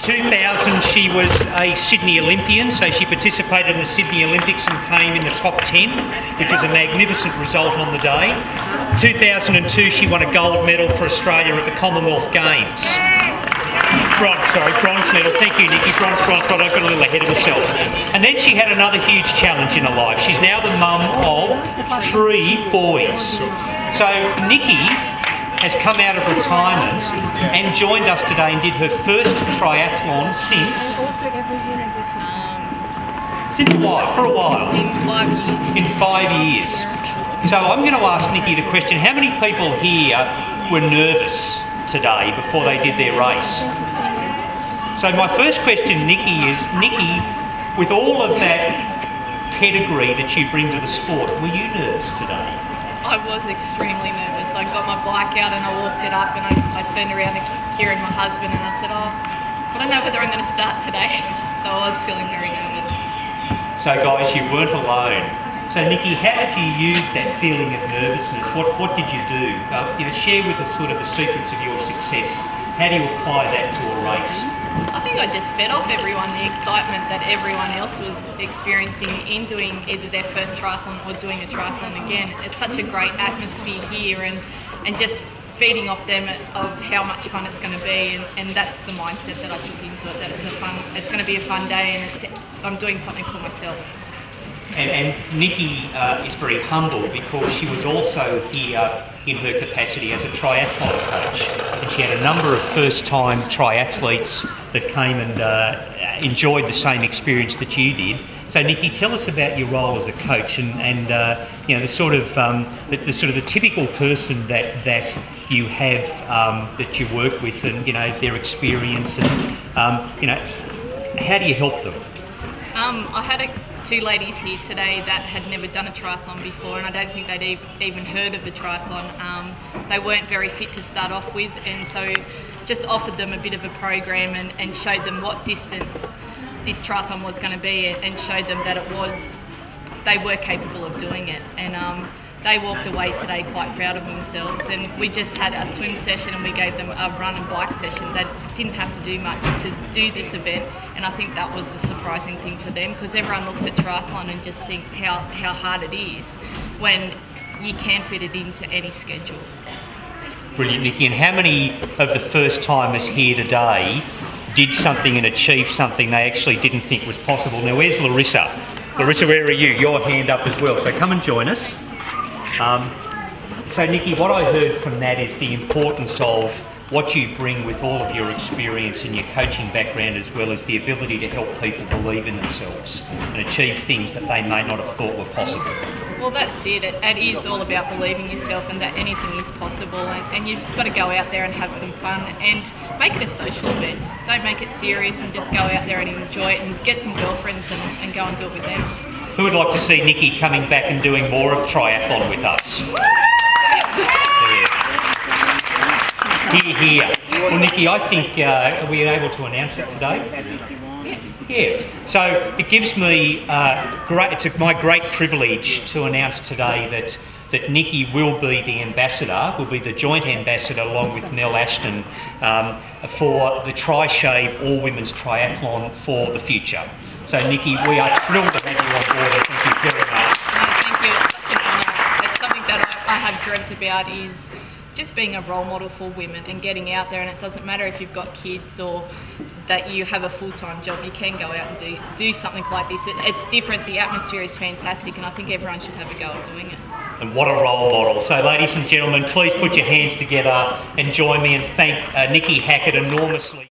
2000 she was a Sydney Olympian, so she participated in the Sydney Olympics and came in the top 10, which was a magnificent result on the day. 2002 she won a gold medal for Australia at the Commonwealth Games. Bronze medal. Thank you, Nikki. Bronze, but I got a little ahead of myself. And then she had another huge challenge in her life. She's now the mum of 3 boys. So Nikki has come out of retirement and joined us today and did her first triathlon since a while, for a while. In 5 years. In 5 years. So I'm going to ask Nikki the question, how many people here were nervous today before they did their race? So my first question, Nikki, is, Nikki, with all of that pedigree that you bring to the sport, were you nervous today? I was extremely nervous. I got my bike out and I walked it up and I turned around to Kieran, my husband, and I said, oh, I don't know whether I'm going to start today. So I was feeling very nervous. So guys, you weren't alone. So Nikki, how did you use that feeling of nervousness? What did you do? Share with us sort of the secrets of your success. How do you apply that to a race? I think I just fed off everyone the excitement that everyone else was experiencing in doing either their first triathlon or doing a triathlon again. It's such a great atmosphere here, and just feeding off them of how much fun it's going to be, and that's the mindset that I took into it, that it's going to be a fun day, and I'm doing something for myself. And Nikki is very humble because she was also here in her capacity as a triathlon coach, and she had a number of first-time triathletes that came and enjoyed the same experience that you did. So Nikki, tell us about your role as a coach and the sort of the typical person that you have that you work with, and their experience, and how do you help them? I had 2 ladies here today that had never done a triathlon before, and I don't think they'd even heard of the triathlon. They weren't very fit to start off with, and so just offered them a bit of a program and showed them what distance this triathlon was going to be, and showed them that they were capable of doing it. And they walked away today quite proud of themselves, and we just had a swim session and we gave them a run and bike session. They didn't have to do much to do this event, and I think that was the surprising thing for them, because everyone looks at triathlon and just thinks how hard it is when you can fit it into any schedule. Brilliant, Nikki. And how many of the first timers here today did something and achieved something they actually didn't think was possible? Now where's Larissa? Larissa, where are you? Your hand up as well, so come and join us. So Nikki, what I heard from that is the importance of what you bring with all of your experience and your coaching background, as well as the ability to help people believe in themselves and achieve things that they may not have thought were possible. Well, that's it. It is all about believing yourself and that anything is possible, and you've just got to go out there and have some fun and make it a social event. Don't make it serious, and just go out there and enjoy it and get some girlfriends and go and do it with them. Who would like to see Nikki coming back and doing more of triathlon with us? Here. Well, Nikki, I think are we able to announce it today? Yes. Yeah. So it gives me it's my great privilege to announce today that Nikki will be the ambassador, will be the joint ambassador along with Mel Ashton for the Trishave all-women's triathlon for the future. So Nikki, we are thrilled to have you on board. Thank you very much. Thank you. It's such an honour. It's something that I have dreamt about, is just being a role model for women and getting out there. And it doesn't matter if you've got kids or that you have a full-time job, you can go out and do something like this. It's different, the atmosphere is fantastic, and I think everyone should have a go at doing it. And what a role model. So ladies and gentlemen, please put your hands together and join me and thank Nicole Hackett enormously.